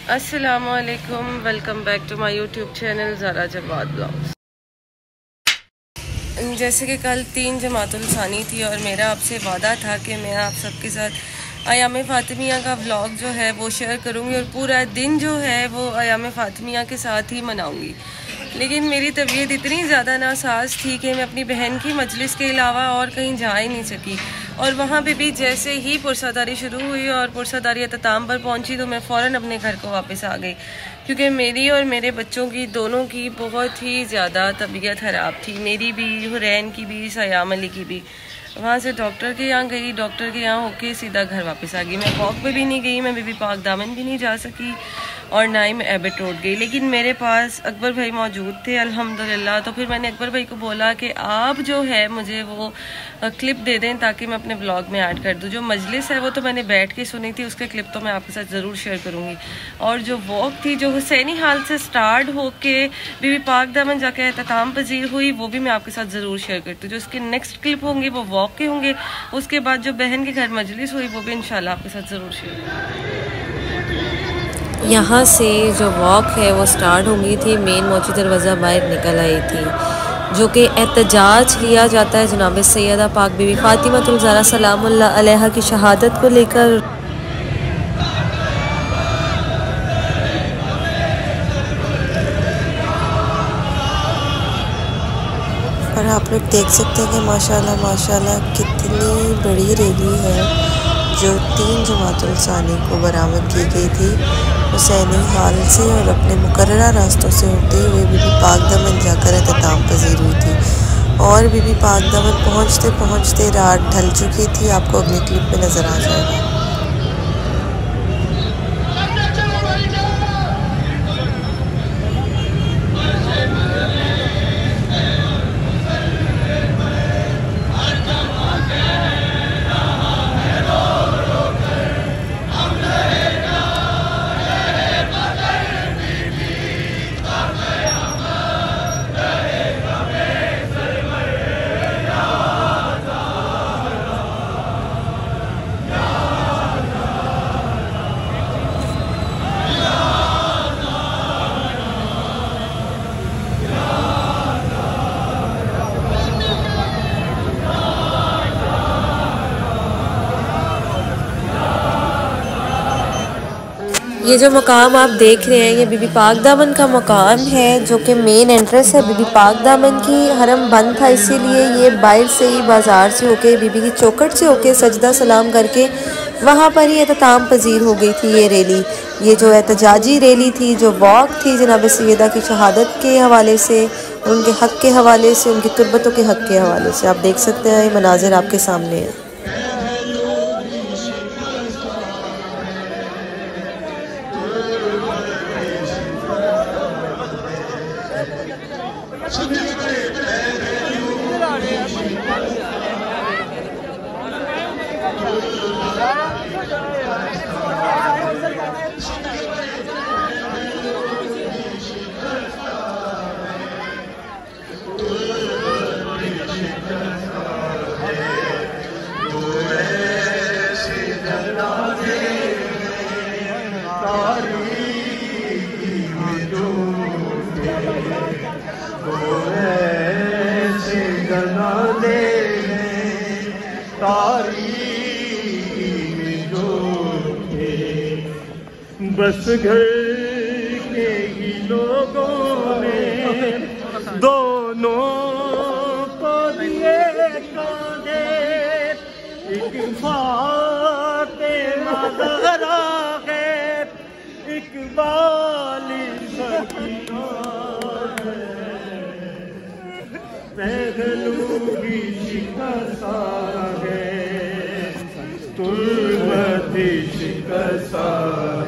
अस्सलामुअलैकुम, welcome back to my YouTube channel Zara Jawad vlogs. जैसे कि कल 3 जमातुल सानी थी और मेरा आपसे वादा था कि मैं आप सबके साथ अयाम फ़ातिमिया का व्लॉग जो है वो शेयर करूँगी और पूरा दिन जो है वो अयाम फ़ातिमिया के साथ ही मनाऊँगी। लेकिन मेरी तबीयत इतनी ज़्यादा नासाज थी कि मैं अपनी बहन की मजलिस के अलावा और कहीं जा ही नहीं सकी। और वहाँ पे भी जैसे ही पुरसादारी शुरू हुई और पुरसादारी अख्ताम पर पहुँची तो मैं फ़ौरन अपने घर को वापस आ गई, क्योंकि मेरी और मेरे बच्चों की दोनों की बहुत ही ज़्यादा तबीयत ख़राब थी। मेरी भी, हुरैन की भी, सयाम अली की भी। वहाँ से डॉक्टर के यहाँ गई, डॉक्टर के यहाँ होके सीधा घर वापस आ गई। मैं वॉक पे भी नहीं गई, मैं बीबी पाक दामन भी नहीं जा सकी और ना ही मैं एबट रोड गई। लेकिन मेरे पास अकबर भाई मौजूद थे अल्हम्दुलिल्लाह। तो फिर मैंने अकबर भाई को बोला कि आप जो है मुझे वो क्लिप दे दें ताकि मैं अपने ब्लॉग में ऐड कर दूं। जो मजलिस है वो तो मैंने बैठ के सुनी थी, उसके क्लिप तो मैं आपके साथ ज़रूर शेयर करूँगी। और जो वॉक थी जो हुसैनी हाल से स्टार्ट होके बीबी पाक दामन जाके एहतमाम पजीर हुई, वो भी मैं आपके साथ ज़रूर शेयर करती हूँ। जो उसके नेक्स्ट क्लिप होंगे वो वॉक के होंगे। उसके बाद जो बहन के घर मजलिस हुई वो भी इंशाल्लाह आपके साथ ज़रूर शेयर करूँगी। यहाँ से जो वॉक है वो स्टार्ट हो गई थी, मेन मोची दरवाज़ा बाहर निकल आई थी, जो कि एहतजाज किया जाता है जनाब सैयदा पाक बीबी फ़ातिमातुल ज़हरा सलामुल्लाह अलैहा की शहादत को लेकर। और आप लोग देख सकते हैं कि माशाल्लाह माशाल्लाह कितनी बड़ी रैली है जो 3 जमातुल सानी को बरामद की गई थी हुसैनी हाल से और अपने मुकर्ररा रास्तों से होते हुए बीबी पाक दामन जाकर एहतमाम पजीर हुई थी। और बीबी पाक दामन पहुँचते पहुँचते रात ढल चुकी थी। आपको अगली क्लिप में नज़र आ जाएगा। ये जो मकाम आप देख रहे हैं ये बीबी पाक दामन का मकाम है, जो कि मेन एंट्रेंस है बीबी पाक दामन की। हरम बंद था इसीलिए ये बाहर से ही बाज़ार से होके बीबी की चौखट से होके सजदा सलाम करके वहाँ पर ही एहतमाम पजीर हो गई थी ये रैली। ये जो एहतजाजी रैली थी, जो वॉक थी जनाब सैयदा की शहादत के हवाले से, उनके हक़ के हवाले से, उनकी तुर्बतों के हक़ के हवाले से। आप देख सकते हैं ये मनाजिर आपके सामने है। बस घर के ही लोगों ने दोनों को दिए कांधे, एक फातिमा ज़हरा है, एक वाली सकीना है, पहलू भी शिकसा है, तुर्बती शिकसा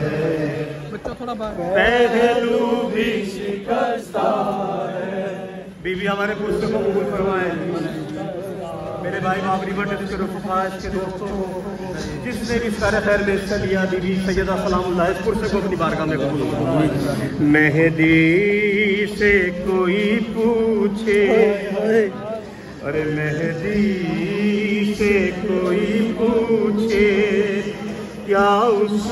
है, पहलू भी शिकस्ता है। बीवी हमारे पुस्तक को कबूल फरमाए। मेरे भाई मामरी बट के रुफ़ास के दोस्तों, जिसने भी सारे खैर में हिस्सा लिया, बीबी सैयदा सलामुल्लाह इस पुरसे को अपनी बारगाह में कबूल फरमाए। मेहदी से कोई पूछे, अरे मेहदी से कोई पूछे, क्या उस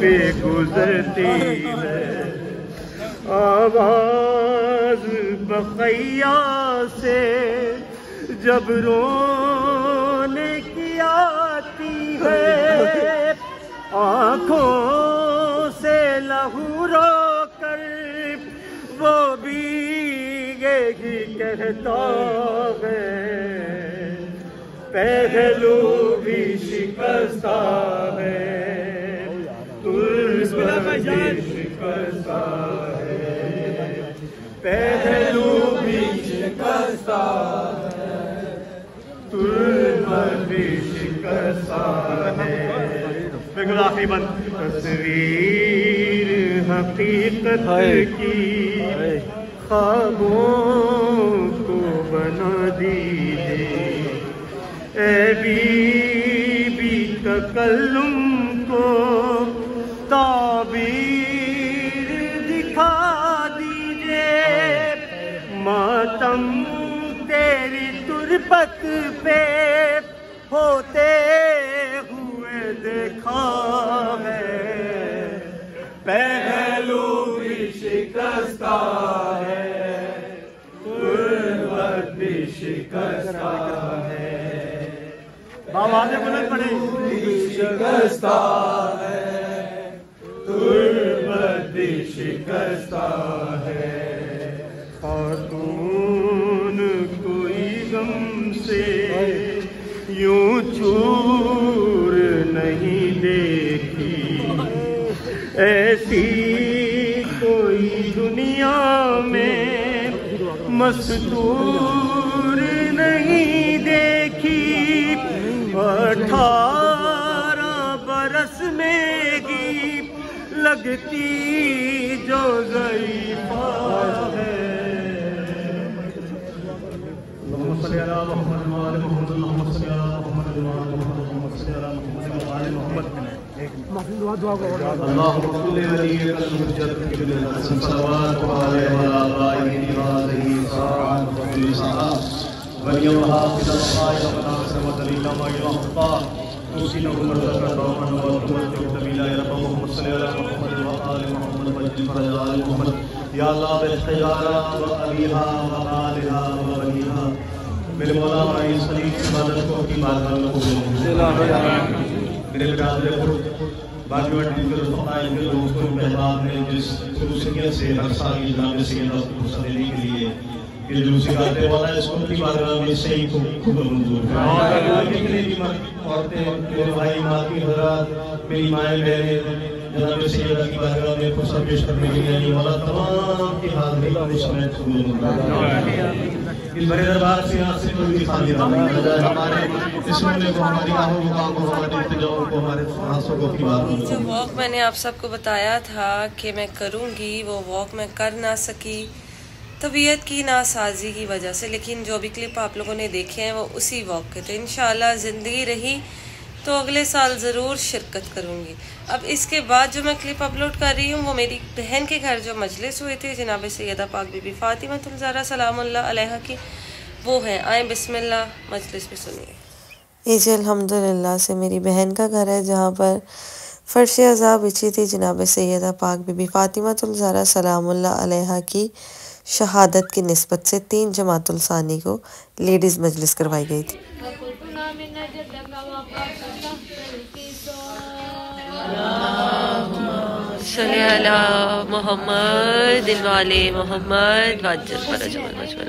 पे गुजरती है। आवाज बक़ैया से जब रोने की आती है, आँखों से लहू रोकर वो भीगेगी कहता है। पहलू भी शिकस्ता है, तुर्ब भी शिकस्ता है, पहलू भी शिकस्ता है, तुर्ब भी शिकस्ता है। बिल्कुल आखिरी बंद। तस्वीर हकीकत की ख्वाबों को बना दीजिए, ए बीबी तकल्लुम को ताबीर दिखा दीजिए। मातम तेरी तुरबत पे होते हुए देखा है, पहलू भी शिकस्ता है, तुर्बत भी शिकस्ता है। बाबा ने बुलंद पढ़े, शिकस्ता है, तुर्बत भी शिकस्ता है। खातून कोई गम से यूं चूर नहीं देखी, ऐसी कोई दुनिया में मस्तूर नहीं देखी। 18 बरस में ही लगती जो ज़ईफ़ा है। मेरे मौला हमारी सलीम इबादत को की बारगाह में कबूल मेरे बाकी इनके दोस्तों अहबाब ने जिस खुसूसियत से हर साल की जनाब सैयदा को फुर्सत देने के लिए ये जुलूस निकालते वाला इसको की बारगाह में से ही खूब मंजूर औरतें, मेरे भाई माती हज़रात, मेरी माएँ बहनें जनाब सैयदा की बारगाह में फुर्सत पेश करने के लिए मौला तमाम की हाज़िरी उसमें कबूल इस बड़े दरबार से यहाँ से कोई भी खाली हमारे इस महीने को हमारी आहों को हमारे इल्तिजाओं को हमारे सांसों को की बात। जो वॉक मैंने आप सबको बताया था कि मैं करूँगी, वो वॉक मैं कर ना सकी तबीयत की नासाजी की वजह से, लेकिन जो भी क्लिप आप लोगों ने देखे हैं वो उसी वॉक के थे। इंशाल्लाह ज़िंदगी रही तो अगले साल ज़रूर शिरकत करूँगी। अब इसके बाद जो मैं क्लिप अपलोड कर रही हूँ वो मेरी बहन के घर जो मजलिस हुए थे जनाब सैयदा पाक बीबी फ़ातिमातुल ज़हरा सलामुल्लाह अलैहा की, वो है। आए बिस्मिल्लाह मजलिस में सुनिए। ये जी अल्हम्दुलिल्लाह से मेरी बहन का घर है जहाँ पर फ़र्श अज़ा बिछी थी जनाब सैयदा पाक बीबी फ़ातिमातुल ज़हरा सलामुल्लाह अलैहा की शहादत की निस्बत से 3 जमातुल सानी को लेडीज़ मजलिस करवाई गई थी। सल्लल्लाहु अला मोहम्मद वाले मोहम्मद वाजल फरजमल मजमल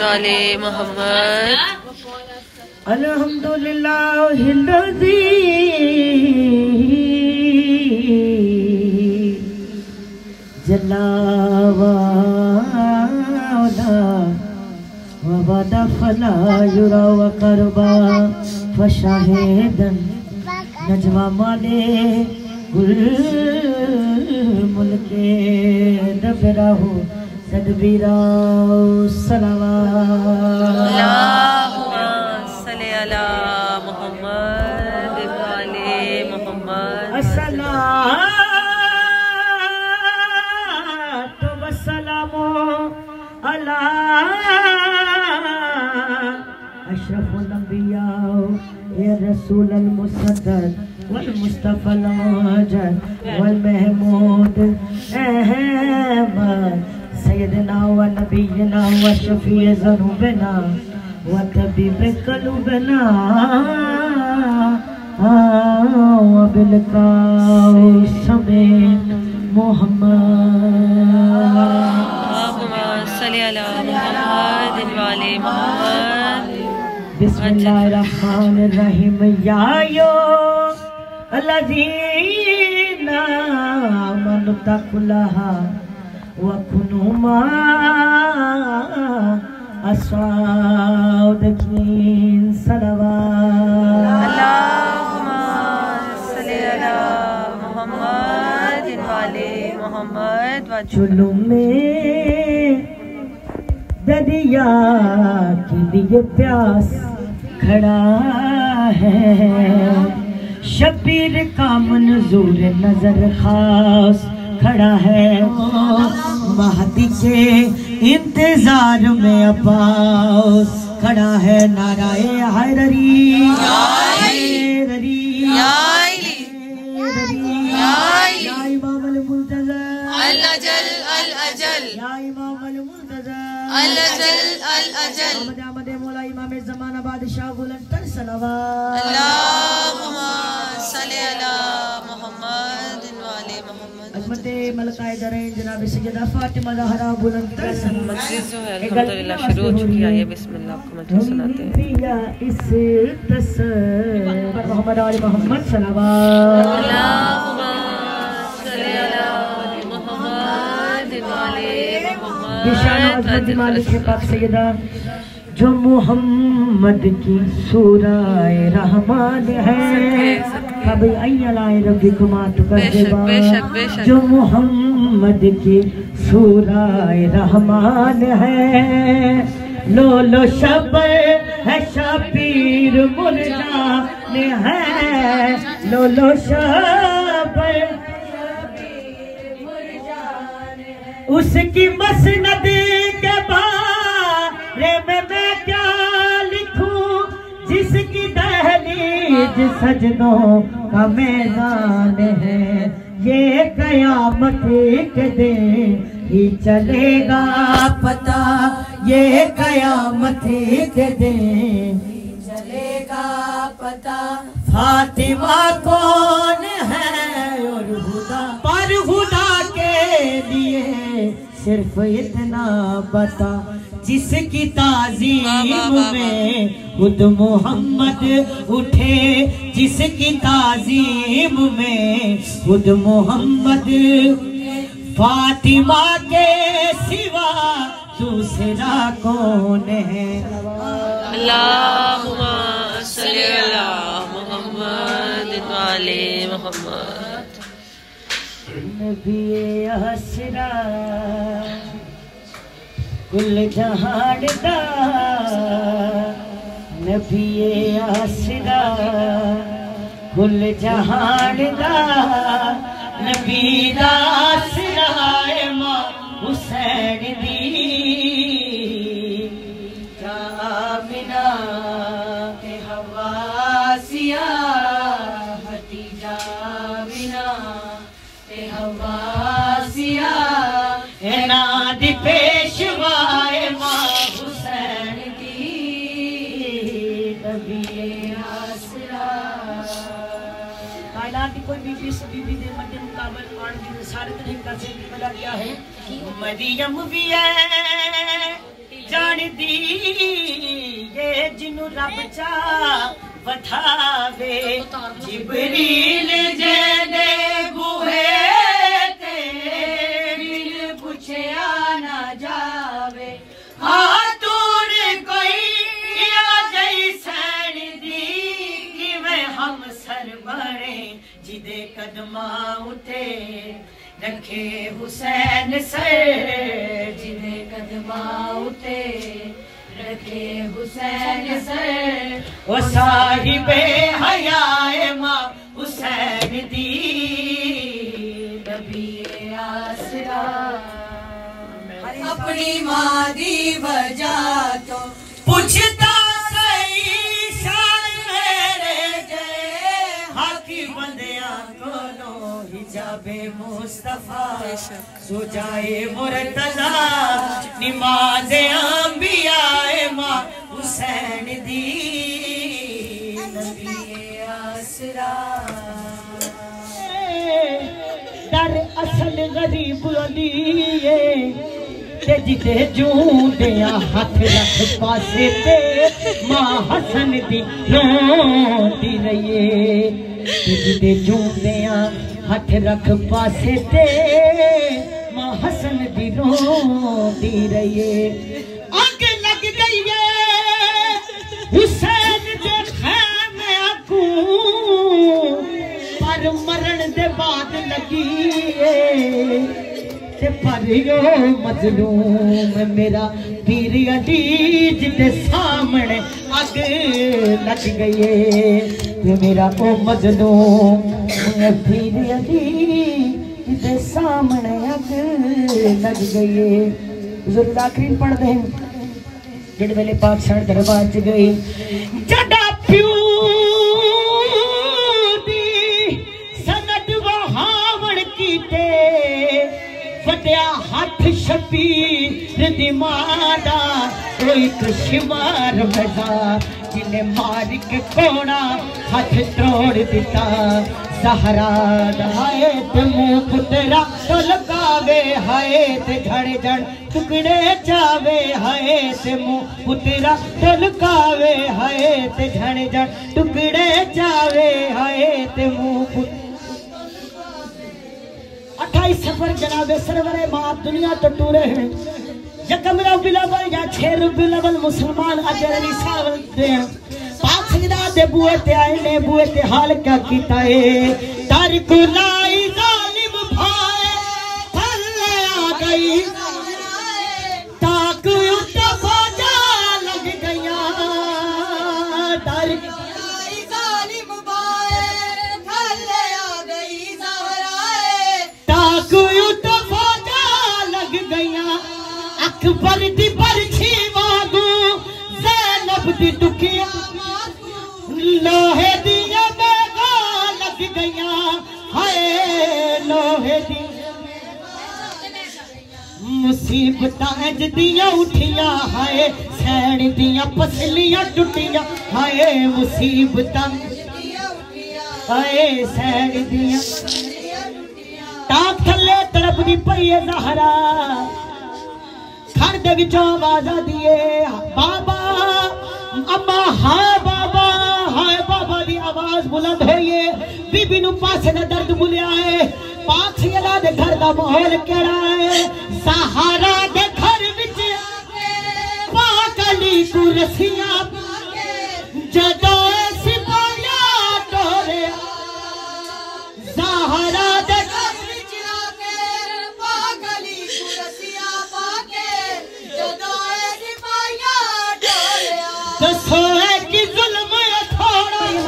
वाले मोहम्मद। अल्हम्दुलिल्लाहिल्लज़ी जल्ला वाला वबदा फला युरा वकरबा फशाहिदन नजवा माले गुल मुल्के दबराहो तदबीरा सलावत अल्लाहुम्मा सल्ली अला मुहम्मद वाले मुहम्मद अस्सलातु वस्सलामु अला अशरफुल अंबिया या रसूलुल मुसद्दद वल मुस्तफल अजल वल महमूद अहमद सैयदना व नबीना व शफी ज़ुनूबना व तबीब क़ुलूबना व बिलकाउ समेत मोहम्मद सल्ली अला मुहम्मद वाले मुहम्मद। बिस्मिल्लाहिर्रहमानिर्रहीम या अल्लज़ीना आमनु तक़ुल्लाहा व कुनू अस्वादिकीन सलवात अल्लाहुम्मा सल्ली अला मुहम्मद वाले मुहम्मद। जुल्म में दरिया के लिए प्यास खड़ा है, शबीर का मंजूर नजर खास खड़ा है, महदी के इंतजार में अब्बास खड़ा है, नाराए हैदरी या इमाम अल-मुर्तज़ा अल-अजल अल-अजल या इमाम अल-मुर्तज़ा अल-अजल अल-अजल आमद मौला इमाम ज़माना बादशाह बुलंद तर सलावत अल्लाहुम्मा सल्ली अला मुहम्मद वाले मुहम्मद। अज़मत मलकाए दरैन जनाब सैयदा फातिमा ज़हरा बुलंद तर सलावत। मजलिस जो है अल्हम्दुलिल्लाह शुरू हो चुकी है। ये बिस्मिल्लाह आपको मजलिस सुनाते हैं। पिया इस तस्वर मोहम्मद आले मोहम्मद सलावत। अल्लाहुम्मा सल्ली अला मुहम्मद वाले मुहम्मद। मालिक पाक सैयदा जो मोहम्मद की सूराए रहमान है, कभी अय्यलाए रब्बिकुमा तुकज़्ज़िबा, जो मोहम्मद की सूराए रहमान है, लो लो शबर है शबीर मुरजान है, लो लो शबर उसकी मसनद के बारे में मैं क्या लिखूं, जिसकी दहलीज सजदों का मैदान है, ये कयामत के दिन ही चलेगा पता, ये कयामत के दिन चलेगा पता, फातिमा कौन है और हुदा पर हुदा के लिए सिर्फ इतना बता, जिसकी ताज़ीम में खुद मोहम्मद उठे, जिसकी ताज़ीम में खुद मोहम्मद, फातिमा के सिवा दूसरा कौन है। अल्लाहुम्मा सल्ली अला मुहम्मद वाले मुहम्मद। नबी असरा कुल जहान दा, नबी असरा कुल जहान दा, नबी दा असरा मां हुसैन दी जामिना के हवासिया हतीजा बिना के हवासिया एना दी पेशवाए मां हुसैन दी नबी आसरा। कायनात की कोई बीबी से बीबी दे मध्य मुकाबल मान दी सारे नहीं कर सकती। मजा क्या है मरियम भी है जान दी ये जिन्नू रब चा वठावे, जिबरील जेदे बुहे ते दिल पुछया ना जावे, खातून कोई आ जई सैन दी, किवें हम सर बने जिदे कदमा उठे रखे हुसैन सर जिने कदमा उठे रखे हुसैन सर ओ साहिबे हयाए मां हुसैन दी नबी आसरा अपनी मां दी वजह तो पूछता सही शान मेरे जे हाकी बंदियां कोलो हिजाबे मुस्तफा सो जाए मुर्तजा नमाज अंबिया मां हुसैन दी नबी आसरा दर असल गरीब अलीए ते जिते जूंदिया हाथ रख पासे ते मां हसन दी रोंदी रहिए ते जिते जूंदिया हाथ रख पासे ते मां हसन दी रोंदी रहिए आग लग गई है हुसैन दे खैमे अगू पर मरण दे बाद लगी पर यो मजलूम मेरा पीर अली जिते सामने अग लग गई है मेरा ओ मजलूम पीर अली जिते सामने अग लग गई है। ज़रूर आखिरी पढ़ दें जिहड़े वेले पातशाह दरबार च गई जड़ा प्यू दी सनद वहावण कीते फटिया हाथ शबीर दी मादा कोई कुशमार बजा जिन्हें मार के कोना हाथ तोड़ दिता सहरा हाय ते मुंह पुतरा तो लगावे हाय ते झड़ झड़ टुकड़े जावे हाय ते मुंह पुतरा तो लगावे हाय ते झड़ झड़ टुकड़े जावे हाय ते मुंह 28 सफर जनाबे सरवरे मां दुनिया तो टूरे हैं यकम रबीउल अव्वल या 6 रबीउल अव्वल मुसलमान अजर अली सावल दे पाक सजदा दे बुए ते आए ने बुए ते हाल क्या कीता है तारिक लाई जालिम भाए थल्ले आ गई ताक उठा बाजा लग गया तारिक लाई जालिम भाए थल्ले आ गई ज़हराए ताक उठा बाजा लग गया अकबर दी बरछी वागू ज़ैनब दी दुखिया लोहे दिया बेगा लग गया हाय लोहे दी मुसीबतां जदियां उठियां हाय सैन दियां पसलियां टुटियां हाय मुसीबतां हाय सैन दियां ताक थल्ले तड़पदी पई है ज़हरा घर दे विचों आवाज़ आदी है बाबा अम्मा हाय बाबा दी आवाज बुलंद हुई है बीबी नु पासे दा दर्द बुलिया है पाक सैयदा दे घर दा माहौल केड़ा है सहारा दे घर विच पाक अली कुरसियां जदों सिपाहिया टोरे सहारा दे घर विच आके पाक अली कुरसियां पाके जदों सिपाहिया टोरे दसो है कि जुल्म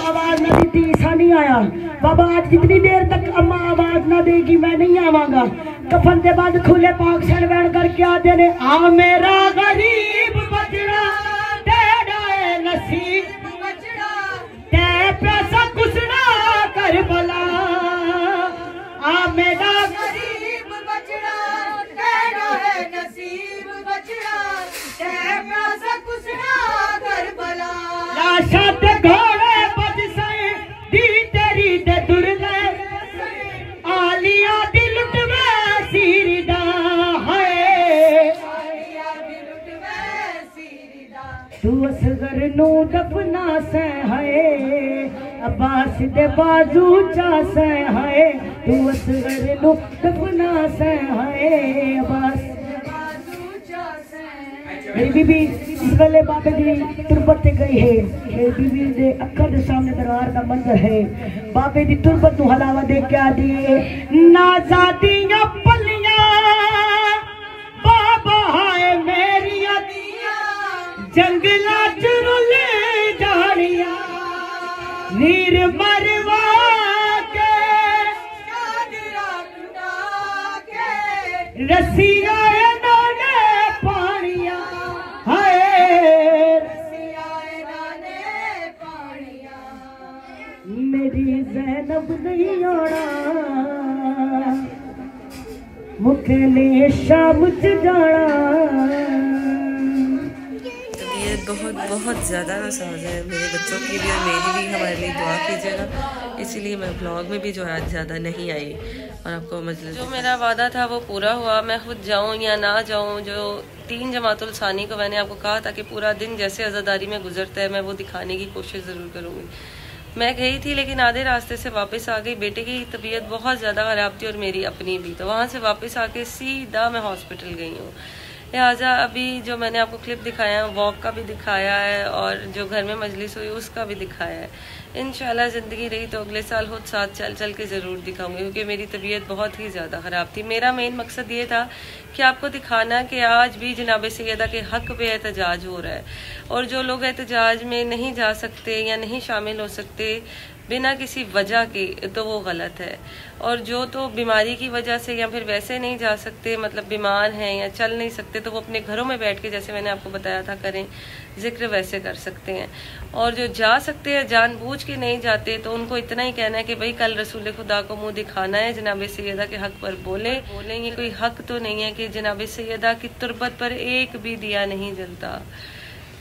आवाज ना दी ईसा नहीं आया बाबा आज जितनी देर तक अम्मा आवाज ना देगी मैं नहीं आवांगा कफन के बाद खुले पाक सलवैन करके आते ने आ मेरा गरीब बचड़ा तेरा नसीब बचड़ा ते पैसा कुसना कर भला आ मेरा गरीब बचड़ा तेरा है नसीब बचड़ा ते पैसा कुसना कर भला लाशा ते घोड़े बज सए दी तेरी ते दुर्गे आलिया दी लुटवे सीरदा है तू असगर नू दफना से है अब्बास दे बाजू चा से है तू असगर नू दफना से है अब्बास दे बाजू चा से मेरी बीबी वेले बाबे दी तुरबत ते गई है, बीबी दे अक्खर दे सामने दरबार दा मंजर है। बाबे दी तुरबत नू हलावा दे क्या दिए नाज़ादियां पलियां बाबा है मेरिया जंगला च रुले जानियां नीर मरवा के रसिया इन्होंने पानिया हाय मेरी ज़ैनब नहीं आना मुखे ने शाम च जाना। बहुत बहुत ज़्यादा नासाज है मेरे बच्चों की भी और मेरी भी। हमारे लिए दुआ कीजिएगा। इसीलिए मैं ब्लॉग में भी जो है आज ज़्यादा नहीं आई और आपको मजलिस जो मेरा वादा था वो पूरा हुआ। मैं खुद जाऊँ या ना जाऊँ, जो 3 जमातुल सानी को मैंने आपको कहा था कि पूरा दिन जैसे अज़ादारी में गुजरता है मैं वो दिखाने की कोशिश ज़रूर करूँगी। मैं गई थी लेकिन आधे रास्ते से वापस आ गई। बेटे की तबीयत बहुत ज़्यादा ख़राब थी और मेरी अपनी भी, तो वहाँ से वापस आके सीधा मैं हॉस्पिटल गई हूँ। लिहाजा अभी जो मैंने आपको क्लिप दिखाया है वॉक का भी दिखाया है और जो घर में मजलिस हुई उसका भी दिखाया है। इंशाल्लाह ज़िंदगी रही तो अगले साल खुद साथ चल चल के ज़रूर दिखाऊंगी, क्योंकि मेरी तबीयत बहुत ही ज़्यादा ख़राब थी। मेरा मेन मकसद ये था कि आपको दिखाना कि आज भी जनाब सैयदा के हक़ पे एहतजाज हो रहा है और जो लोग एहतजाज में नहीं जा सकते या नहीं शामिल हो सकते बिना किसी वजह के, तो वो गलत है। और जो तो बीमारी की वजह से या फिर वैसे नहीं जा सकते, मतलब बीमार हैं या चल नहीं सकते, तो वो अपने घरों में बैठ के जैसे मैंने आपको बताया था करें, जिक्र वैसे कर सकते हैं। और जो जा सकते हैं जानबूझ के नहीं जाते, तो उनको इतना ही कहना है कि भाई कल रसूल खुदा को मुंह दिखाना है, जनाब सैयदा के हक पर बोले। ये कोई हक तो नहीं है कि जनाब सैयदा की तुरबत पर एक भी दिया नहीं जलता,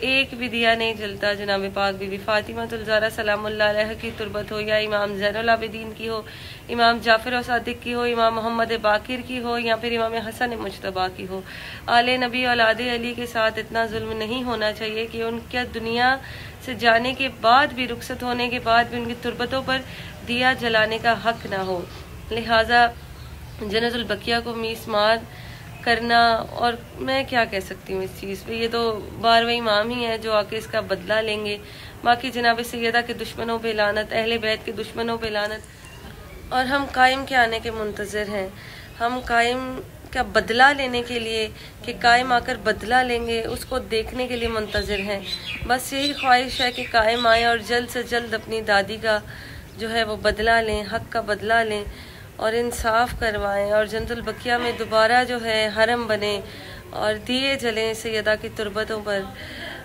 एक भी दिया नहीं जलता। जनाब पाक बीबी फातिमातुल ज़हरा सलामुल्लाह अलैहा की तुरबत हो या इमाम ज़ैनुल आबिदीन की हो, इमाम जाफ़र और सादिक की हो, इमाम मोहम्मद बाकिर की हो या फिर इमाम हसन मुज्तबा की हो, आले नबी औलादे अली के साथ इतना जुल्म नहीं होना चाहिए कि उनके दुनिया से जाने के बाद भी, रुखसत होने के बाद भी उनकी तुरबतों पर दिया जलाने का हक ना हो। लिहाजा जन्नतुल बकिया को मीसमार करना, और मैं क्या कह सकती हूँ इस चीज़ पे, ये तो 12वें इमाम ही है जो आके इसका बदला लेंगे। बाकी जनाब सैयदा के दुश्मनों पे लानत, अहले बैत के दुश्मनों पे लानत। और हम कायम के आने के मुंतज़िर हैं, हम कायम का बदला लेने के लिए कि कायम आकर बदला लेंगे उसको देखने के लिए मुंतज़िर हैं। बस यही ख्वाहिश है कि कायम आए और जल्द से जल्द अपनी दादी का जो है वो बदला लें, हक़ का बदला लें और इंसाफ करवाएं और जन्नतुल बकिया में दोबारा जो है हरम बने और दिए जलें सैयदा की तुरबतों पर,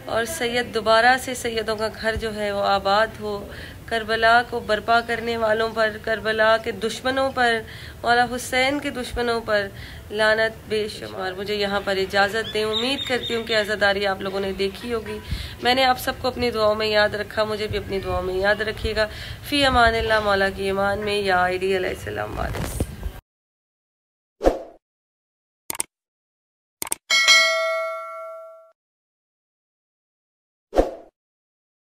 और सैयद दोबारा से सैयदों का घर जो है वो आबाद हो। करबला को बर्पा करने वालों पर, करबला के दुश्मनों पर, मौला हुसैन के दुश्मनों पर लानत बेशुमार। मुझे यहाँ पर इजाज़त दें। उम्मीद करती हूँ कि आज़ादारी आप लोगों ने देखी होगी। मैंने आप सबको अपनी दुआओं में याद रखा, मुझे भी अपनी दुआओं में याद रखिएगा। फ़ी अमानिल्लाह, मौला की ईमान में। या आईडी अलैहिस्सलाम वारिस।